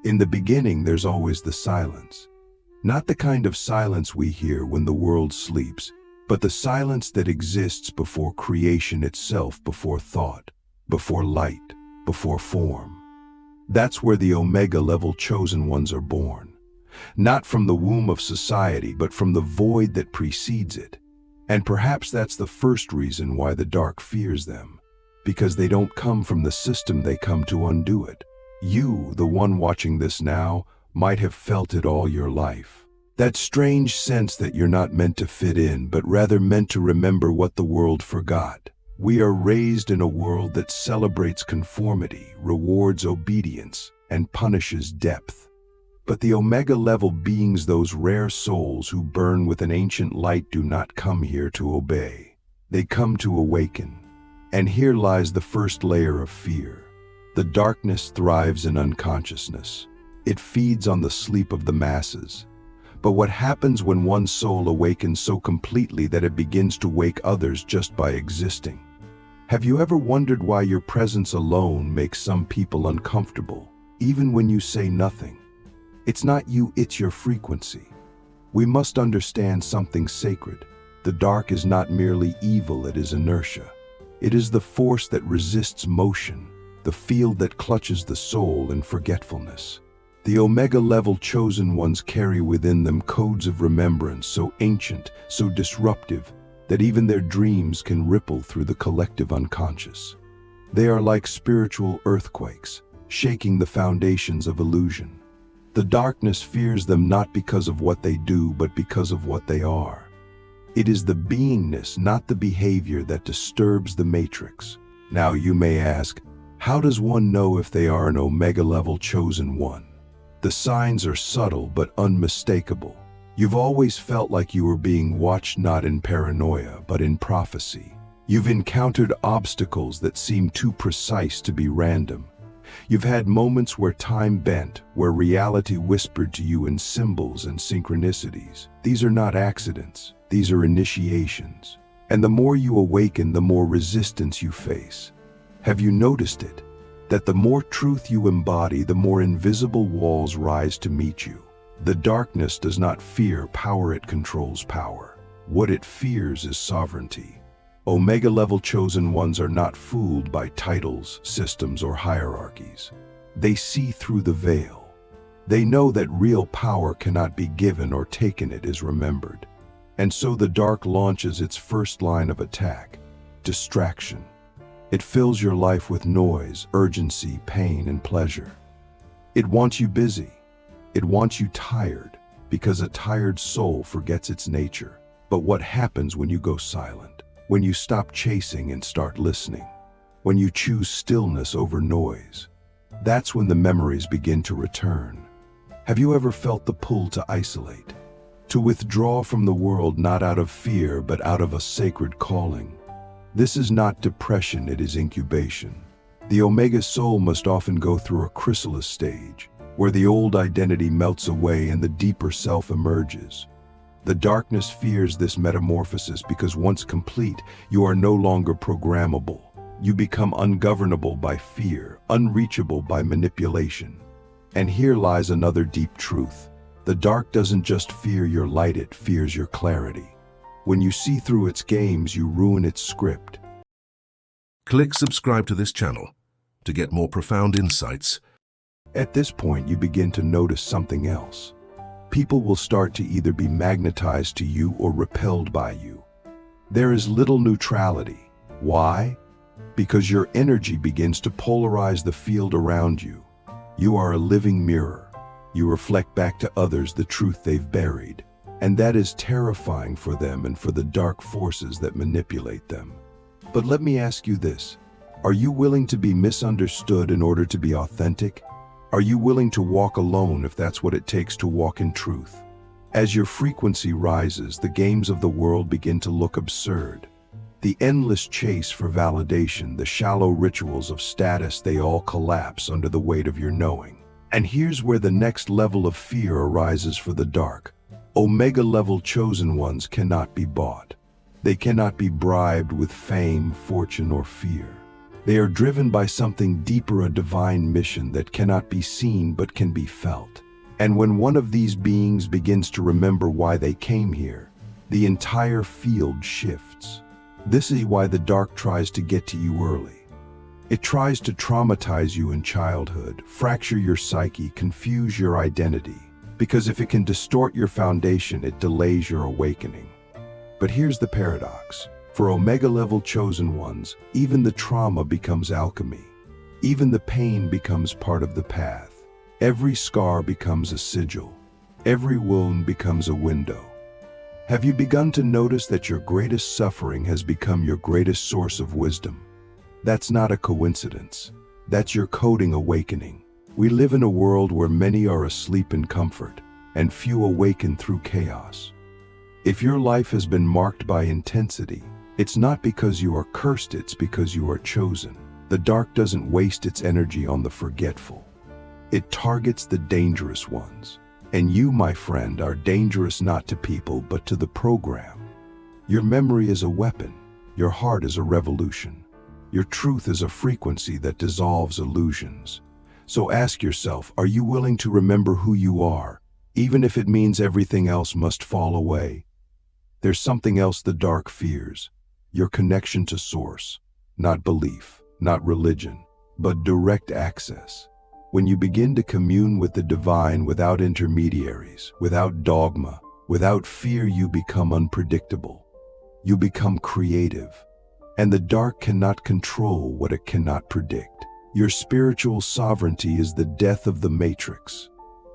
In the beginning, there's always the silence. Not the kind of silence we hear when the world sleeps, but the silence that exists before creation itself, before thought, before light, before form. That's where the Omega-level chosen ones are born. Not from the womb of society, but from the void that precedes it. And perhaps that's the first reason why the dark fears them. Because they don't come from the system, they come to undo it. You, the one watching this now, might have felt it all your life. That strange sense that you're not meant to fit in, but rather meant to remember what the world forgot. We are raised in a world that celebrates conformity, rewards obedience, and punishes depth. But the Omega-level beings, those rare souls who burn with an ancient light, do not come here to obey. They come to awaken. And here lies the first layer of fear. The darkness thrives in unconsciousness. It feeds on the sleep of the masses. But what happens when one soul awakens so completely that it begins to wake others just by existing? Have you ever wondered why your presence alone makes some people uncomfortable, even when you say nothing? It's not you, it's your frequency. We must understand something sacred. The dark is not merely evil, it is inertia. It is the force that resists motion, the field that clutches the soul in forgetfulness. The Omega-level chosen ones carry within them codes of remembrance so ancient, so disruptive, that even their dreams can ripple through the collective unconscious. They are like spiritual earthquakes, shaking the foundations of illusion. The darkness fears them not because of what they do, but because of what they are. It is the beingness, not the behavior, that disturbs the matrix. Now you may ask, how does one know if they are an Omega-level chosen one? The signs are subtle but unmistakable. You've always felt like you were being watched, not in paranoia, but in prophecy. You've encountered obstacles that seem too precise to be random. You've had moments where time bent, where reality whispered to you in symbols and synchronicities. These are not accidents, these are initiations. And the more you awaken, the more resistance you face. Have you noticed it? That the more truth you embody, the more invisible walls rise to meet you. The darkness does not fear power, it controls power. What it fears is sovereignty. Omega-level chosen ones are not fooled by titles, systems, or hierarchies. They see through the veil. They know that real power cannot be given or taken, it is remembered. And so the dark launches its first line of attack: distraction. It fills your life with noise, urgency, pain, and pleasure. It wants you busy. It wants you tired, because a tired soul forgets its nature. But what happens when you go silent? When you stop chasing and start listening? When you choose stillness over noise? That's when the memories begin to return. Have you ever felt the pull to isolate? To withdraw from the world, not out of fear, but out of a sacred calling? This is not depression, it is incubation. The Omega soul must often go through a chrysalis stage, where the old identity melts away and the deeper self emerges. The darkness fears this metamorphosis because once complete, you are no longer programmable. You become ungovernable by fear, unreachable by manipulation. And here lies another deep truth. The dark doesn't just fear your light, it fears your clarity. When you see through its games, you ruin its script. Click subscribe to this channel to get more profound insights. At this point, you begin to notice something else. People will start to either be magnetized to you or repelled by you. There is little neutrality. Why? Because your energy begins to polarize the field around you. You are a living mirror. You reflect back to others the truth they've buried. And that is terrifying for them and for the dark forces that manipulate them. But let me ask you this. Are you willing to be misunderstood in order to be authentic? Are you willing to walk alone if that's what it takes to walk in truth? As your frequency rises, the games of the world begin to look absurd. The endless chase for validation, the shallow rituals of status, they all collapse under the weight of your knowing. And here's where the next level of fear arises for the dark. Omega-level chosen ones cannot be bought. They cannot be bribed with fame, fortune, or fear. They are driven by something deeper, a divine mission that cannot be seen but can be felt. And when one of these beings begins to remember why they came here, the entire field shifts. This is why the dark tries to get to you early. It tries to traumatize you in childhood, fracture your psyche, confuse your identity. Because if it can distort your foundation, it delays your awakening. But here's the paradox. For Omega-level chosen ones, even the trauma becomes alchemy. Even the pain becomes part of the path. Every scar becomes a sigil. Every wound becomes a window. Have you begun to notice that your greatest suffering has become your greatest source of wisdom? That's not a coincidence. That's your coding awakening. We live in a world where many are asleep in comfort, and few awaken through chaos. If your life has been marked by intensity, it's not because you are cursed, it's because you are chosen. The dark doesn't waste its energy on the forgetful. It targets the dangerous ones. And you, my friend, are dangerous not to people but to the program. Your memory is a weapon. Your heart is a revolution. Your truth is a frequency that dissolves illusions. So ask yourself, are you willing to remember who you are, even if it means everything else must fall away? There's something else the dark fears. Your connection to source. Not belief, not religion, but direct access. When you begin to commune with the divine without intermediaries, without dogma, without fear, you become unpredictable. You become creative. And the dark cannot control what it cannot predict. Your spiritual sovereignty is the death of the matrix.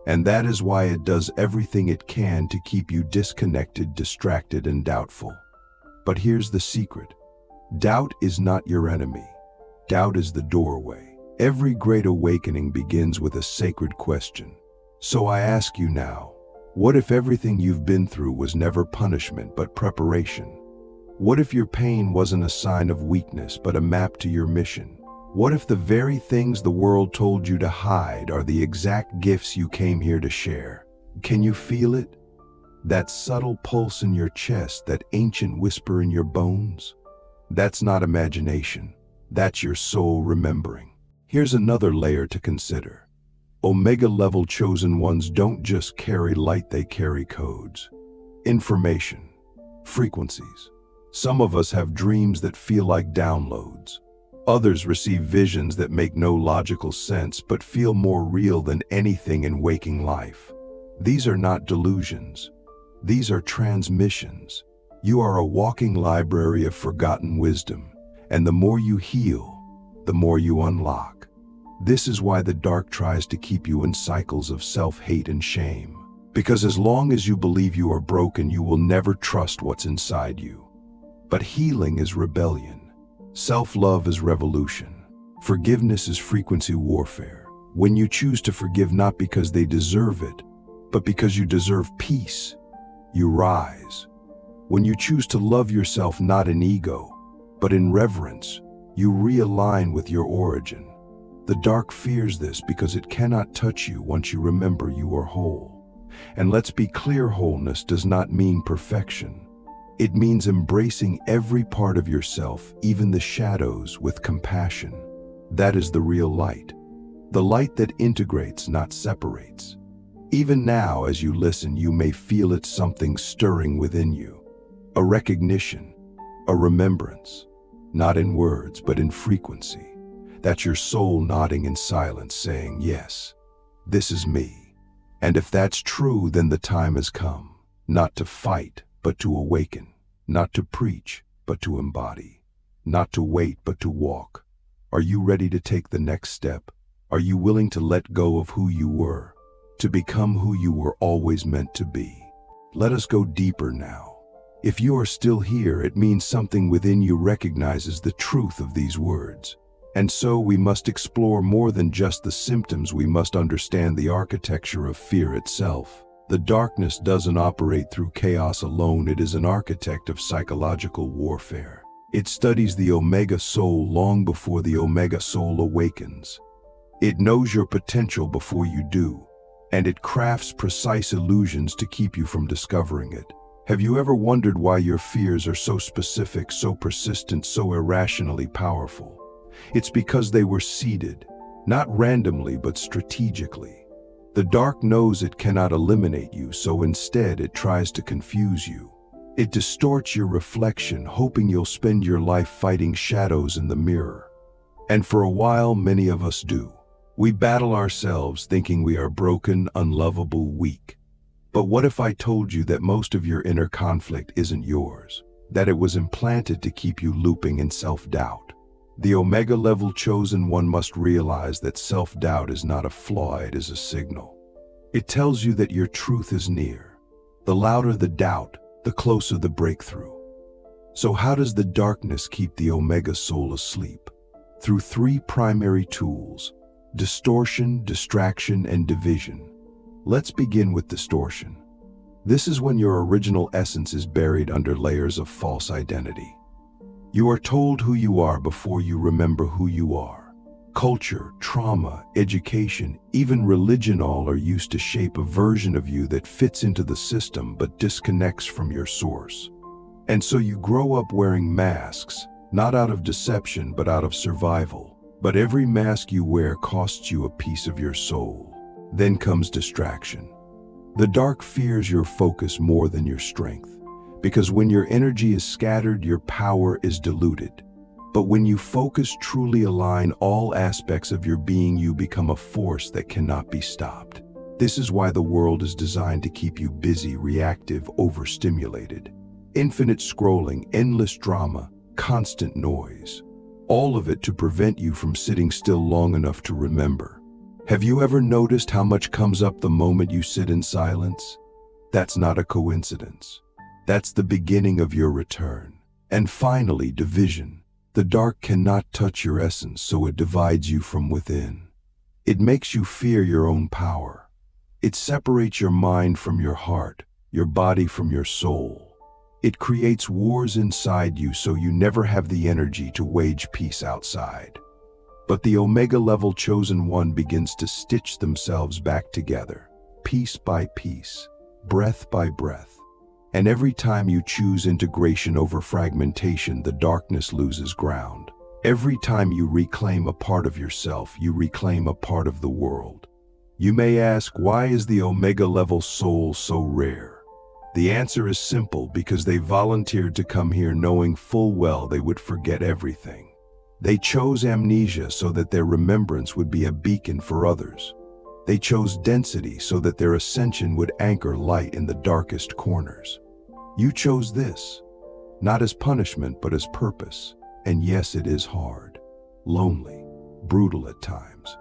And that is why it does everything it can to keep you disconnected, distracted, and doubtful. But here's the secret. Doubt is not your enemy. Doubt is the doorway. Every great awakening begins with a sacred question. So I ask you now, what if everything you've been through was never punishment but preparation? What if your pain wasn't a sign of weakness but a map to your mission? What if the very things the world told you to hide are the exact gifts you came here to share? Can you feel it? That subtle pulse in your chest, that ancient whisper in your bones? That's not imagination. That's your soul remembering. Here's another layer to consider. Omega-level chosen ones don't just carry light, they carry codes. Information. Frequencies. Some of us have dreams that feel like downloads. Others receive visions that make no logical sense but feel more real than anything in waking life. These are not delusions. These are transmissions. You are a walking library of forgotten wisdom, and the more you heal, the more you unlock. This is why the dark tries to keep you in cycles of self-hate and shame. Because as long as you believe you are broken, you will never trust what's inside you. But healing is rebellion. Self-love is revolution. Forgiveness is frequency warfare. When you choose to forgive not because they deserve it, but because you deserve peace, you rise. When you choose to love yourself not in ego, but in reverence, you realign with your origin. The dark fears this because it cannot touch you once you remember you are whole. And let's be clear, wholeness does not mean perfection. It means embracing every part of yourself, even the shadows, with compassion. That is the real light. The light that integrates, not separates. Even now, as you listen, you may feel it, something stirring within you. A recognition, a remembrance, not in words, but in frequency. That's your soul nodding in silence, saying, yes, this is me. And if that's true, then the time has come, not to fight, but to awaken, not to preach, but to embody, not to wait, but to walk. Are you ready to take the next step? Are you willing to let go of who you were, to become who you were always meant to be? Let us go deeper now. If you are still here, it means something within you recognizes the truth of these words. And so we must explore more than just the symptoms. We must understand the architecture of fear itself. The darkness doesn't operate through chaos alone. It is an architect of psychological warfare. It studies the Omega soul long before the Omega soul awakens. It knows your potential before you do, and it crafts precise illusions to keep you from discovering it. Have you ever wondered why your fears are so specific, so persistent, so irrationally powerful? It's because they were seeded, not randomly but strategically. The dark knows it cannot eliminate you, so instead it tries to confuse you. It distorts your reflection, hoping you'll spend your life fighting shadows in the mirror. And for a while, many of us do. We battle ourselves thinking we are broken, unlovable, weak. But what if I told you that most of your inner conflict isn't yours? That it was implanted to keep you looping in self-doubt? The Omega level chosen one must realize that self-doubt is not a flaw, it is a signal. It tells you that your truth is near. The louder the doubt, the closer the breakthrough. So how does the darkness keep the Omega soul asleep? Through three primary tools: distortion, distraction, and division. Let's begin with distortion. This is when your original essence is buried under layers of false identity. You are told who you are before you remember who you are. Culture, trauma, education, even religion, all are used to shape a version of you that fits into the system but disconnects from your source. And so you grow up wearing masks, not out of deception but out of survival. But every mask you wear costs you a piece of your soul. Then comes distraction. The dark fears your focus more than your strength, because when your energy is scattered, your power is diluted. But when you focus, truly align all aspects of your being, you become a force that cannot be stopped. This is why the world is designed to keep you busy, reactive, overstimulated. Infinite scrolling, endless drama, constant noise. All of it to prevent you from sitting still long enough to remember. Have you ever noticed how much comes up the moment you sit in silence? That's not a coincidence. That's the beginning of your return. And finally, division. The dark cannot touch your essence, so it divides you from within. It makes you fear your own power. It separates your mind from your heart, your body from your soul. It creates wars inside you so you never have the energy to wage peace outside. But the Omega level chosen one begins to stitch themselves back together, piece by piece, breath by breath. And every time you choose integration over fragmentation, the darkness loses ground. Every time you reclaim a part of yourself, you reclaim a part of the world. You may ask, why is the Omega level soul so rare? The answer is simple: because they volunteered to come here knowing full well they would forget everything. They chose amnesia so that their remembrance would be a beacon for others. They chose density so that their ascension would anchor light in the darkest corners. You chose this, not as punishment but as purpose. And yes, it is hard, lonely, brutal at times.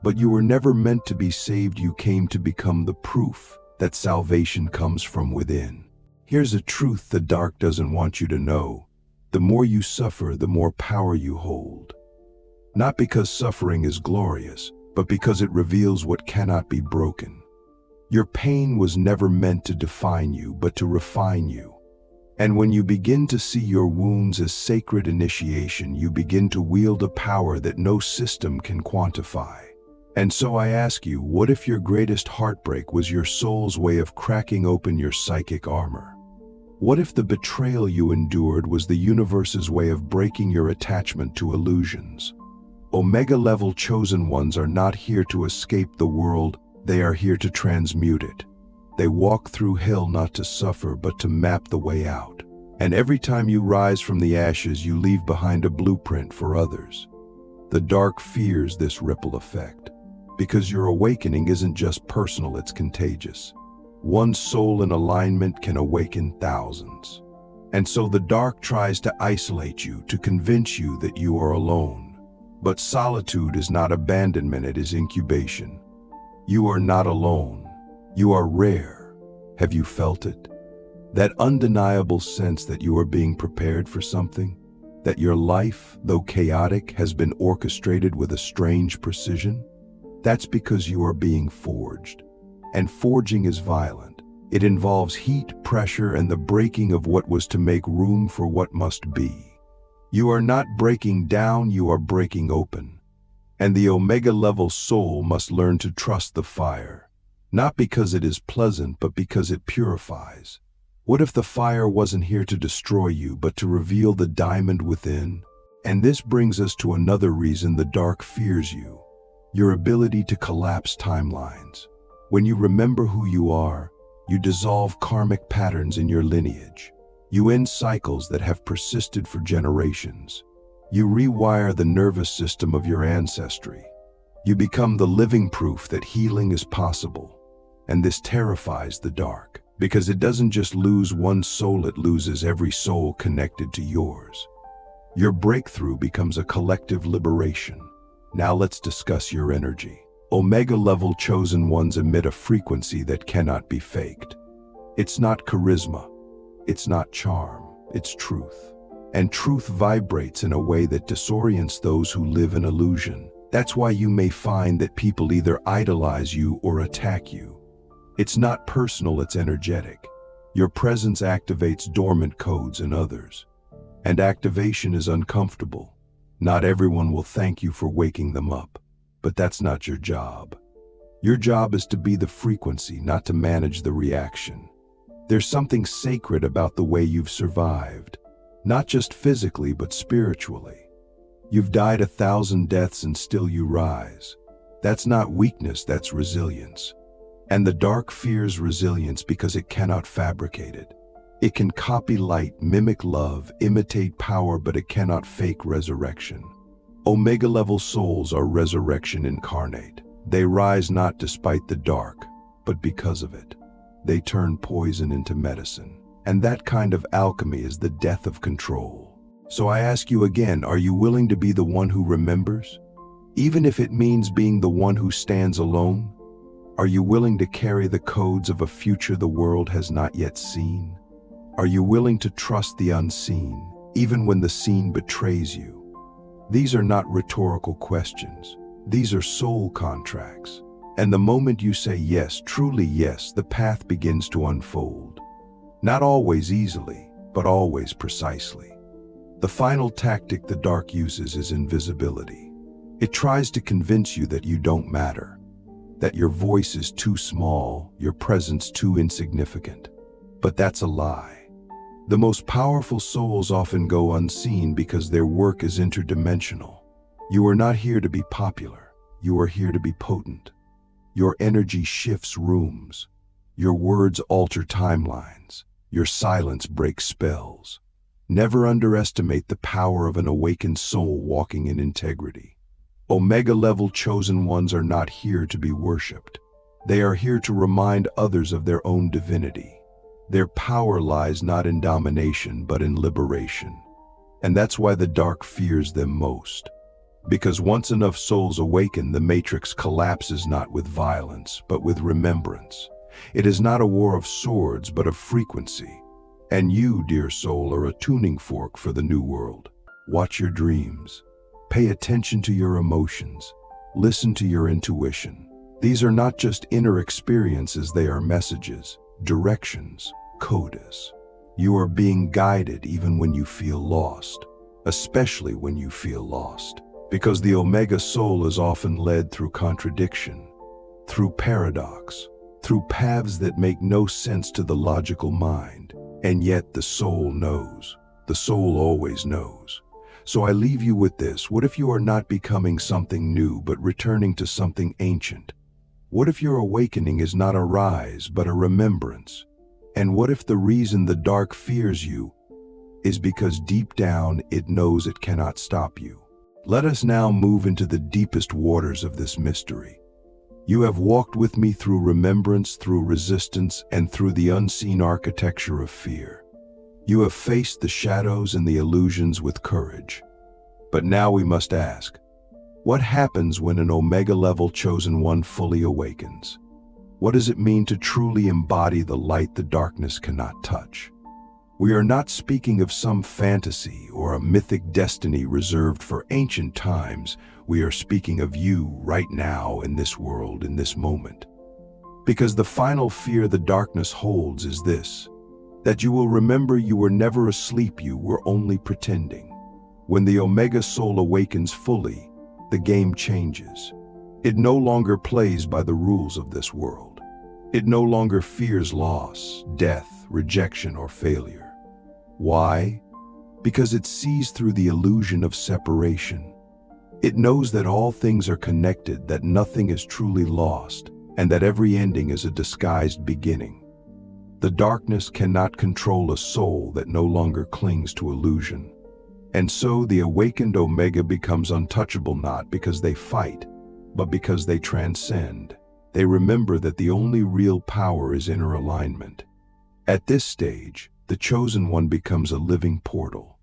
But you were never meant to be saved. You came to become the proof that salvation comes from within. Here's a truth the dark doesn't want you to know. The more you suffer, the more power you hold. Not because suffering is glorious, but because it reveals what cannot be broken. Your pain was never meant to define you, but to refine you. And when you begin to see your wounds as sacred initiation, you begin to wield a power that no system can quantify. And so I ask you, what if your greatest heartbreak was your soul's way of cracking open your psychic armor? What if the betrayal you endured was the universe's way of breaking your attachment to illusions? Omega level chosen ones are not here to escape the world, they are here to transmute it. They walk through hell not to suffer, but to map the way out. And every time you rise from the ashes, you leave behind a blueprint for others. The dark fears this ripple effect, because your awakening isn't just personal, it's contagious. One soul in alignment can awaken thousands. And so the dark tries to isolate you, to convince you that you are alone. But solitude is not abandonment, it is incubation. You are not alone. You are rare. Have you felt it? That undeniable sense that you are being prepared for something? That your life, though chaotic, has been orchestrated with a strange precision? That's because you are being forged. And forging is violent. It involves heat, pressure, and the breaking of what was to make room for what must be. You are not breaking down, you are breaking open. And the Omega level soul must learn to trust the fire, not because it is pleasant, but because it purifies. What if the fire wasn't here to destroy you, but to reveal the diamond within? And this brings us to another reason the dark fears you: your ability to collapse timelines. When you remember who you are, you dissolve karmic patterns in your lineage. You end cycles that have persisted for generations. You rewire the nervous system of your ancestry. You become the living proof that healing is possible. And this terrifies the dark, because it doesn't just lose one soul, it loses every soul connected to yours. Your breakthrough becomes a collective liberation. Now let's discuss your energy. Omega-level chosen ones emit a frequency that cannot be faked. It's not charisma. It's not charm. It's truth. And truth vibrates in a way that disorients those who live in illusion. That's why you may find that people either idolize you or attack you. It's not personal, it's energetic. Your presence activates dormant codes in others. And activation is uncomfortable. Not everyone will thank you for waking them up, but that's not your job. Your job is to be the frequency, not to manage the reaction. There's something sacred about the way you've survived, not just physically, but spiritually. You've died 1,000 deaths and still you rise. That's not weakness, that's resilience. And the dark fears resilience because it cannot fabricate it. It can copy light, mimic love, imitate power, but it cannot fake resurrection. Omega-level souls are resurrection incarnate. They rise not despite the dark, but because of it. They turn poison into medicine. And that kind of alchemy is the death of control. So I ask you again, are you willing to be the one who remembers? Even if it means being the one who stands alone? Are you willing to carry the codes of a future the world has not yet seen? Are you willing to trust the unseen, even when the seen betrays you? These are not rhetorical questions. These are soul contracts. And the moment you say yes, truly yes, the path begins to unfold. Not always easily, but always precisely. The final tactic the dark uses is invisibility. It tries to convince you that you don't matter, that your voice is too small, your presence too insignificant. But that's a lie. The most powerful souls often go unseen because their work is interdimensional. You are not here to be popular. You are here to be potent. Your energy shifts rooms. Your words alter timelines. Your silence breaks spells. Never underestimate the power of an awakened soul walking in integrity. Omega-level chosen ones are not here to be worshipped. They are here to remind others of their own divinity. Their power lies not in domination, but in liberation. And that's why the dark fears them most. Because once enough souls awaken, the matrix collapses not with violence, but with remembrance. It is not a war of swords, but of frequency. And you, dear soul, are a tuning fork for the new world. Watch your dreams. Pay attention to your emotions. Listen to your intuition. These are not just inner experiences, they are messages, directions, codes. You are being guided even when you feel lost, especially when you feel lost. Because the Omega soul is often led through contradiction, through paradox, through paths that make no sense to the logical mind. And yet the soul knows. The soul always knows. So I leave you with this. What if you are not becoming something new, but returning to something ancient? What if your awakening is not a rise, but a remembrance? And what if the reason the dark fears you is because deep down it knows it cannot stop you? Let us now move into the deepest waters of this mystery. You have walked with me through remembrance, through resistance, and through the unseen architecture of fear. You have faced the shadows and the illusions with courage. But now we must ask, what happens when an Omega-level chosen one fully awakens? What does it mean to truly embody the light the darkness cannot touch? We are not speaking of some fantasy or a mythic destiny reserved for ancient times. We are speaking of you right now in this world, in this moment. Because the final fear the darkness holds is this, that you will remember you were never asleep, you were only pretending. When the Omega soul awakens fully, the game changes. It no longer plays by the rules of this world. It no longer fears loss, death, rejection, or failure. Why? because it sees through the illusion of separation. It knows that all things are connected, that nothing is truly lost, and that every ending is a disguised beginning. The darkness cannot control a soul that no longer clings to illusion. And so the awakened Omega becomes untouchable, not because they fight, but because they transcend. They remember that the only real power is inner alignment. At this stage, the chosen one becomes a living portal,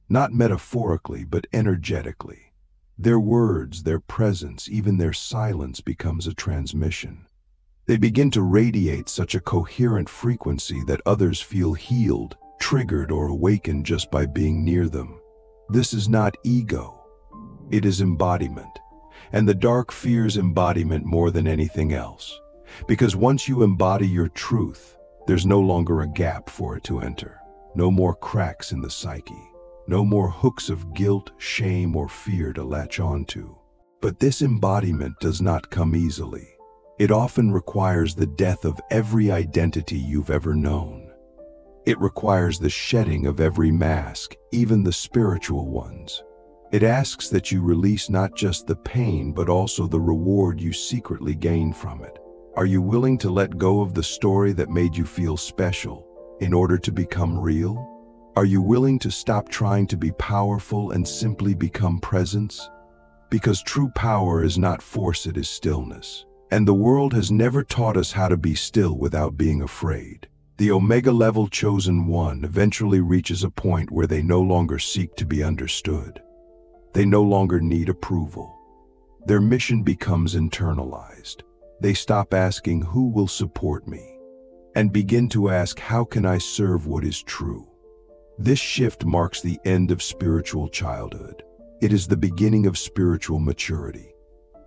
not metaphorically, but energetically. Their words, their presence, even their silence becomes a transmission. They begin to radiate such a coherent frequency that others feel healed, triggered, or awakened just by being near them. This is not ego, it is embodiment. And the dark fears embodiment more than anything else. Because once you embody your truth, there's no longer a gap for it to enter. No more cracks in the psyche. No more hooks of guilt, shame, or fear to latch onto. But this embodiment does not come easily. It often requires the death of every identity you've ever known. It requires the shedding of every mask, even the spiritual ones. It asks that you release not just the pain, but also the reward you secretly gain from it. Are you willing to let go of the story that made you feel special in order to become real? Are you willing to stop trying to be powerful and simply become presence? Because true power is not force, it is stillness. And the world has never taught us how to be still without being afraid. The Omega level chosen one eventually reaches a point where they no longer seek to be understood. They no longer need approval. Their mission becomes internalized. They stop asking, "Who will support me?" and begin to ask, "How can I serve what is true?" This shift marks the end of spiritual childhood. It is the beginning of spiritual maturity.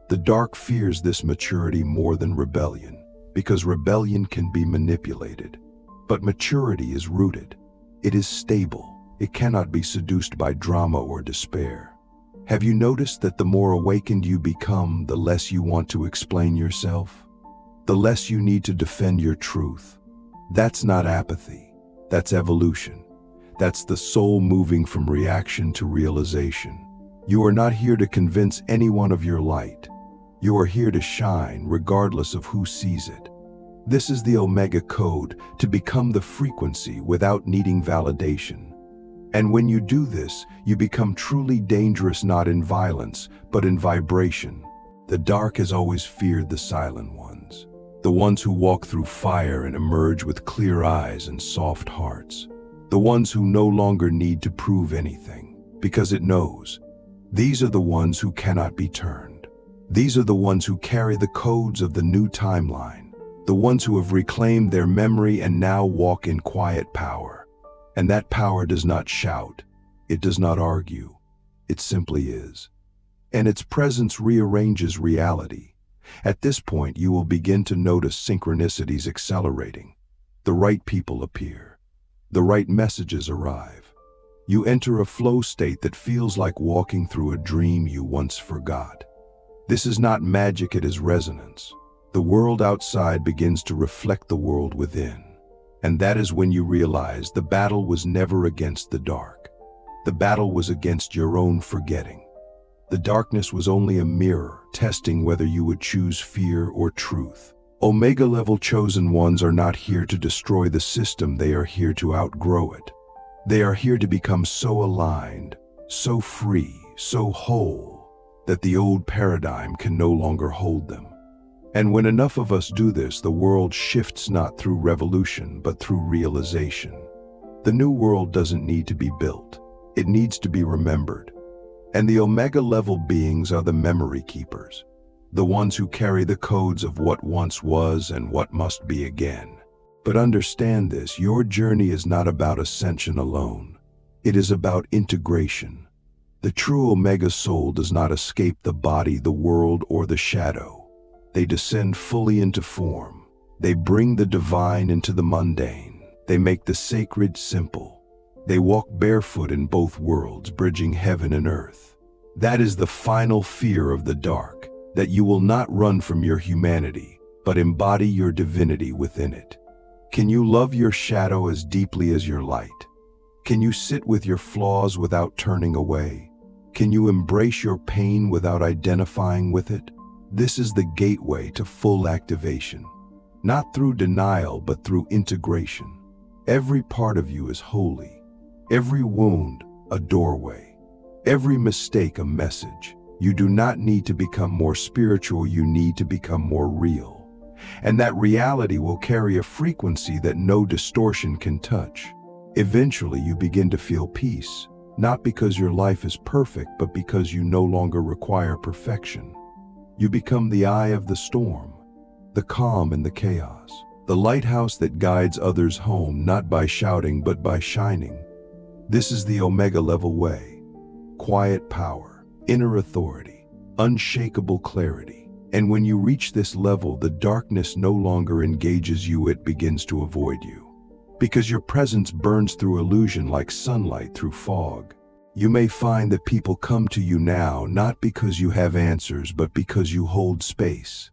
The dark fears this maturity more than rebellion, because rebellion can be manipulated. But maturity is rooted. It is stable. It cannot be seduced by drama or despair. Have you noticed that the more awakened you become, the less you want to explain yourself? The less you need to defend your truth. That's not apathy. That's evolution. That's the soul moving from reaction to realization. You are not here to convince anyone of your light. You are here to shine, regardless of who sees it. This is the Omega code, to become the frequency without needing validation. And when you do this, you become truly dangerous, not in violence, but in vibration. The dark has always feared the silent ones, the ones who walk through fire and emerge with clear eyes and soft hearts, the ones who no longer need to prove anything, because it knows. These are the ones who cannot be turned. These are the ones who carry the codes of the new timeline, the ones who have reclaimed their memory and now walk in quiet power. And that power does not shout, it does not argue, it simply is. And its presence rearranges reality. At this point, you will begin to notice synchronicities accelerating. The right people appear. The right messages arrive. You enter a flow state that feels like walking through a dream you once forgot. This is not magic, it is resonance. The world outside begins to reflect the world within. And that is when you realize the battle was never against the dark. The battle was against your own forgetting. The darkness was only a mirror, testing whether you would choose fear or truth. Omega level chosen ones are not here to destroy the system, they are here to outgrow it. They are here to become so aligned, so free, so whole, that the old paradigm can no longer hold them. And when enough of us do this, the world shifts not through revolution, but through realization. The new world doesn't need to be built. It needs to be remembered. And the Omega level beings are the memory keepers, the ones who carry the codes of what once was and what must be again. But understand this, your journey is not about ascension alone. It is about integration. The true Omega soul does not escape the body, the world, or the shadow. They descend fully into form. They bring the divine into the mundane. They make the sacred simple. They walk barefoot in both worlds, bridging heaven and earth. That is the final fear of the dark, that you will not run from your humanity, but embody your divinity within it. Can you love your shadow as deeply as your light? Can you sit with your flaws without turning away? Can you embrace your pain without identifying with it? This is the gateway to full activation, not through denial, but through integration. Every part of you is holy, every wound a doorway, every mistake a message. You do not need to become more spiritual, you need to become more real. And that reality will carry a frequency that no distortion can touch. Eventually, you begin to feel peace, not because your life is perfect, but because you no longer require perfection. You become the eye of the storm, the calm in the chaos, the lighthouse that guides others home, not by shouting, but by shining. This is the Omega level way. Quiet power, inner authority, unshakable clarity. And when you reach this level, the darkness no longer engages you, it begins to avoid you. Because your presence burns through illusion like sunlight through fog. You may find that people come to you now not because you have answers, but because you hold space.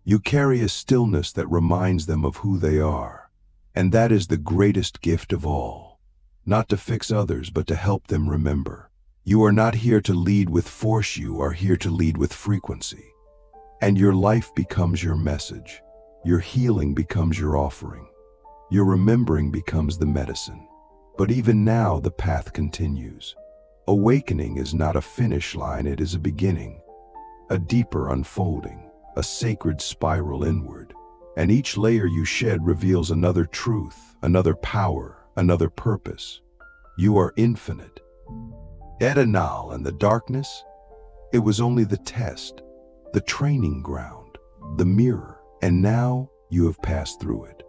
You carry a stillness that reminds them of who they are. And that is the greatest gift of all. Not to fix others, but to help them remember. You are not here to lead with force, you are here to lead with frequency. And your life becomes your message. Your healing becomes your offering. Your remembering becomes the medicine. But even now, the path continues. Awakening is not a finish line, it is a beginning. A deeper unfolding, a sacred spiral inward. And each layer you shed reveals another truth, another power, another purpose. You are infinite. Eternal, and the darkness, it was only the test, the training ground, the mirror. And now you have passed through it.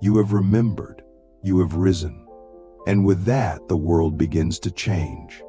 You have remembered, you have risen. And with that, the world begins to change.